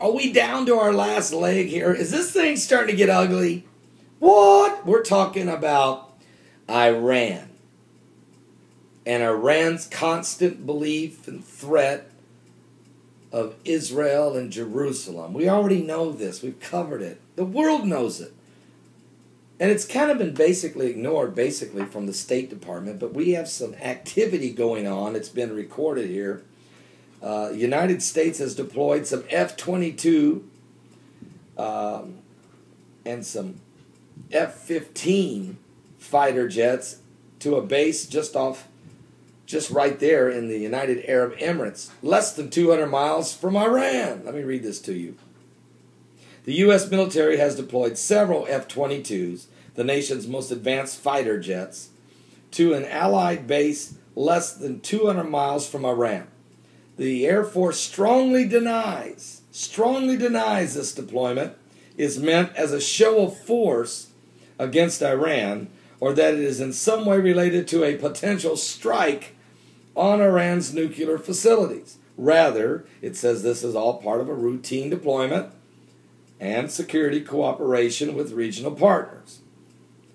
Are we down to our last leg here? Is this thing starting to get ugly? What? We're talking about Iran. And Iran's constant belief and threat of Israel and Jerusalem. We already know this. We've covered it. The world knows it. And it's kind of been basically ignored, from the State Department. But we have some activity going on. It's been recorded here. The United States has deployed some F-22 and some F-15 fighter jets to a base just right there in the United Arab Emirates, less than 200 miles from Iran. Let me read this to you. The U.S. military has deployed several F-22s, the nation's most advanced fighter jets, to an allied base less than 200 miles from Iran. The Air Force strongly denies this deployment is meant as a show of force against Iran, or that it is in some way related to a potential strike on Iran's nuclear facilities. Rather, it says this is all part of a routine deployment and security cooperation with regional partners.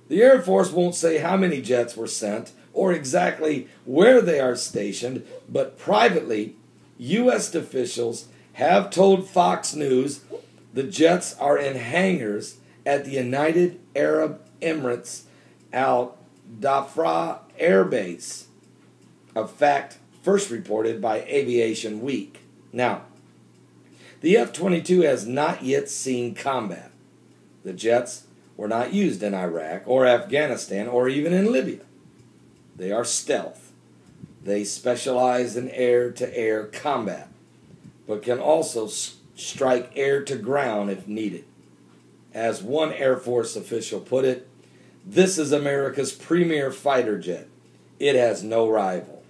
The Air Force won't say how many jets were sent or exactly where they are stationed, but privately, U.S. officials have told Fox News the jets are in hangars at the United Arab Emirates Al Dhafra Air Base, a fact first reported by Aviation Week. Now, the F-22 has not yet seen combat. The jets were not used in Iraq or Afghanistan or even in Libya. They are stealth. They specialize in air-to-air combat, but can also strike air-to-ground if needed. As one Air Force official put it, this is America's premier fighter jet. It has no rival.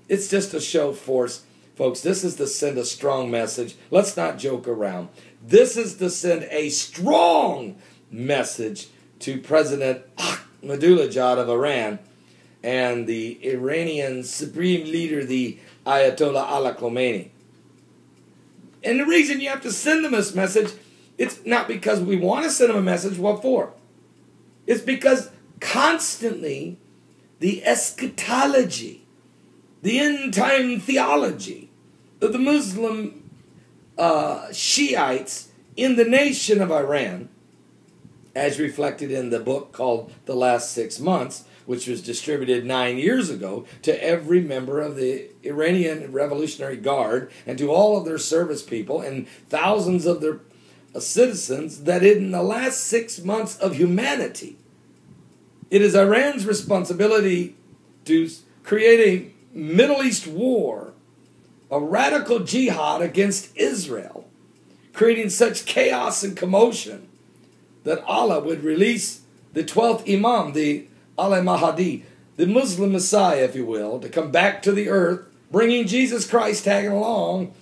It's just a show force. Folks, this is to send a strong message. Let's not joke around. This is to send a strong message to President Ahmadinejad of Iran and the Iranian supreme leader, the Ayatollah Ali Khamenei. And the reason you have to send them this message, it's not because we want to send them a message. What for? It's because constantly the eschatology, the end-time theology of the Muslim Shiites in the nation of Iran, as reflected in the book called The Last 6 Months, which was distributed 9 years ago to every member of the Iranian Revolutionary Guard and to all of their service people and thousands of their citizens, that in the last 6 months of humanity, it is Iran's responsibility to create a Middle East war, a radical jihad against Israel, creating such chaos and commotion that Allah would release the 12th Imam, the Al-Mahdi, the Muslim Messiah, if you will, to come back to the earth, bringing Jesus Christ tagging along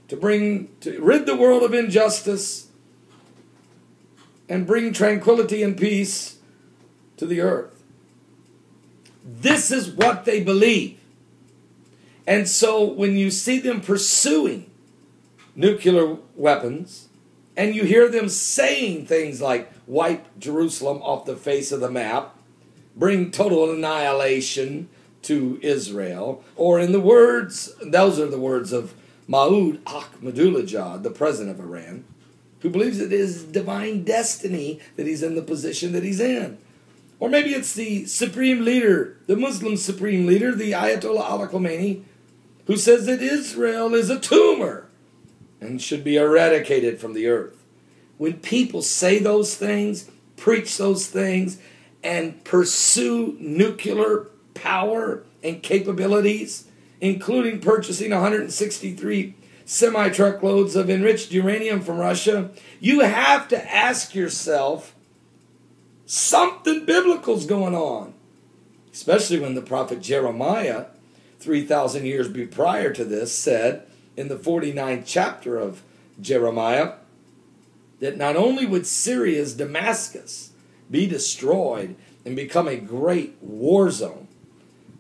to rid the world of injustice and bring tranquility and peace to the earth. This is what they believe. And so when you see them pursuing nuclear weapons, and you hear them saying things like, wipe Jerusalem off the face of the map, bring total annihilation to Israel, or in the words, those are the words of Maud Ahmadinejad, the president of Iran, who believes it is divine destiny that he's in the position that he's in. Or maybe it's the supreme leader, the Muslim supreme leader, the Ayatollah Ali Khamenei, who says that Israel is a tumor and should be eradicated from the earth. When people say those things, preach those things, and pursue nuclear power and capabilities, including purchasing 163 semi-truckloads of enriched uranium from Russia, you have to ask yourself, something biblical's going on. Especially when the prophet Jeremiah, 3,000 years prior to this, said in the 49th chapter of Jeremiah that not only would Syria's Damascus be destroyed and become a great war zone,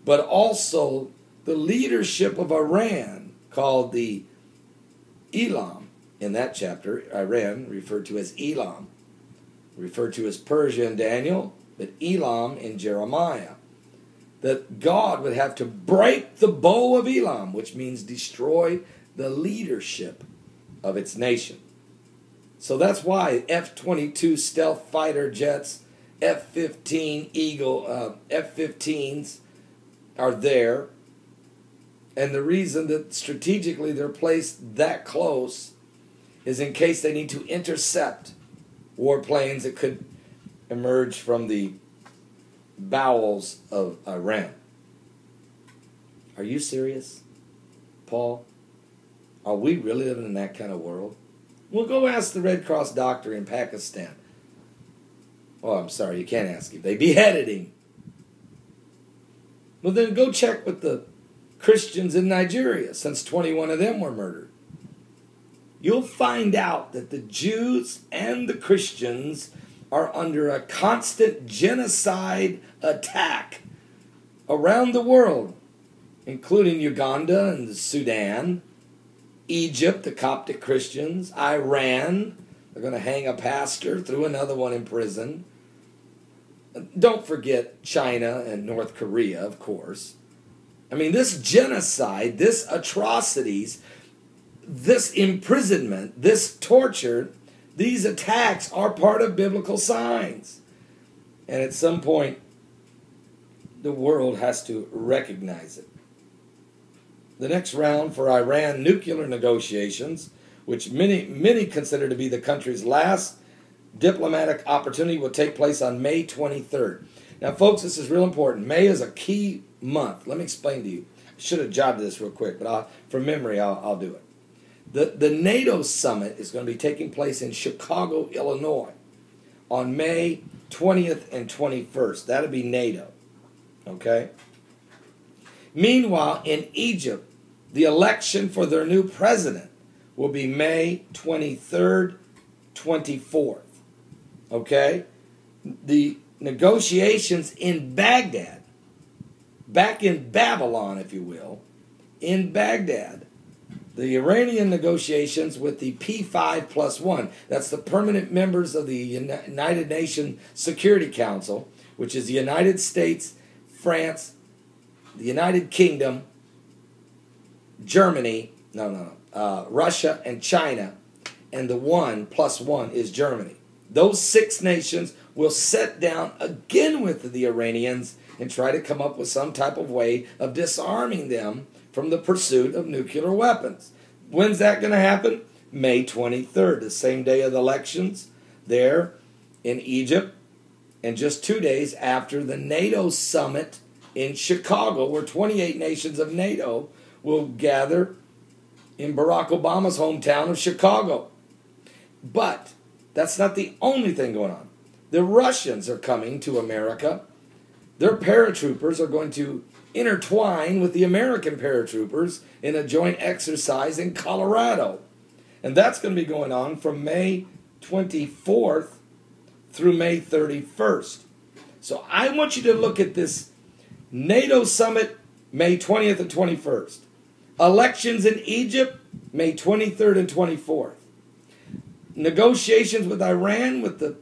but also the leadership of Iran, called the Elam in that chapter, Iran referred to as Elam, referred to as Persia in Daniel, but Elam in Jeremiah. That God would have to break the bow of Elam, which means destroy the leadership of its nation. So that's why F-22 stealth fighter jets, F-15 Eagle, F-15s are there. And the reason that strategically they're placed that close is in case they need to intercept warplanes that could emerge from the bowels of Iran. Are you serious, Paul? Are we really living in that kind of world? Well, go ask the Red Cross doctor in Pakistan. Oh, I'm sorry, you can't ask him. They beheaded him. Well, then go check with the Christians in Nigeria, since 21 of them were murdered. You'll find out that the Jews and the Christians are under a constant genocide attack around the world, including Uganda and the Sudan, Egypt, the Coptic Christians, Iran. They're going to hang a pastor, threw another one in prison. Don't forget China and North Korea, of course. I mean, this genocide, this atrocities, this imprisonment, this torture, these attacks are part of biblical signs. And at some point, the world has to recognize it. The next round for Iran nuclear negotiations, which many consider to be the country's last diplomatic opportunity, will take place on May 23rd. Now, folks, this is real important. May is a key month. Let me explain to you. I should have jotted this real quick, but from memory, I'll do it. The NATO summit is going to be taking place in Chicago, Illinois, on May 20th and 21st. That'll be NATO. Okay? Meanwhile, in Egypt, the election for their new president will be May 23rd, 24th. Okay? The negotiations in Baghdad, back in Babylon, if you will, in Baghdad, the Iranian negotiations with the P5+1, that's the permanent members of the United Nations Security Council, which is the United States, France, the United Kingdom, Germany, Russia and China, and the 1+1 is Germany. Those 6 nations will sit down again with the Iranians and try to come up with some type of way of disarming them from the pursuit of nuclear weapons. When's that going to happen? May 23rd, the same day of the elections there in Egypt, and just 2 days after the NATO summit in Chicago, where 28 nations of NATO will gather in Barack Obama's hometown of Chicago. But that's not the only thing going on. The Russians are coming to America. Their paratroopers are going to intertwine with the American paratroopers in a joint exercise in Colorado. And that's going to be going on from May 24th through May 31st. So I want you to look at this NATO summit, May 20th and 21st. Elections in Egypt, May 23rd and 24th. Negotiations with Iran with the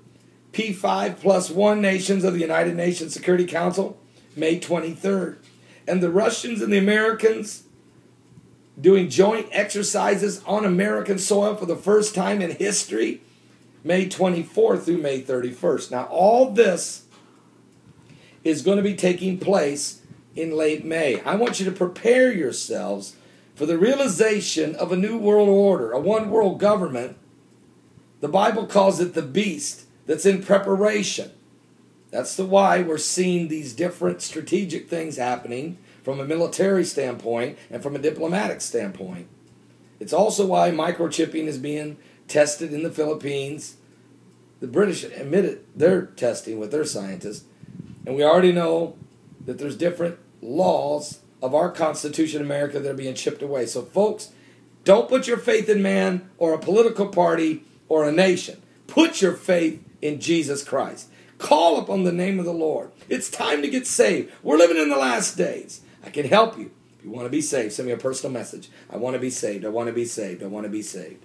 P5+1 nations of the United Nations Security Council, May 23rd. And the Russians and the Americans doing joint exercises on American soil for the first time in history, May 24th through May 31st. Now, all this is going to be taking place in late May. I want you to prepare yourselves for the realization of a new world order, a one world government. The Bible calls it the beast that's in preparation. That's the why we're seeing these different strategic things happening from a military standpoint and from a diplomatic standpoint. It's also why microchipping is being tested in the Philippines. The British admitted they're testing with their scientists. And we already know that there's different laws of our Constitution in America that are being chipped away. So folks, don't put your faith in man or a political party or a nation. Put your faith in Jesus Christ. Call upon the name of the Lord. It's time to get saved. We're living in the last days. I can help you. If you want to be saved, send me a personal message. I want to be saved. I want to be saved. I want to be saved.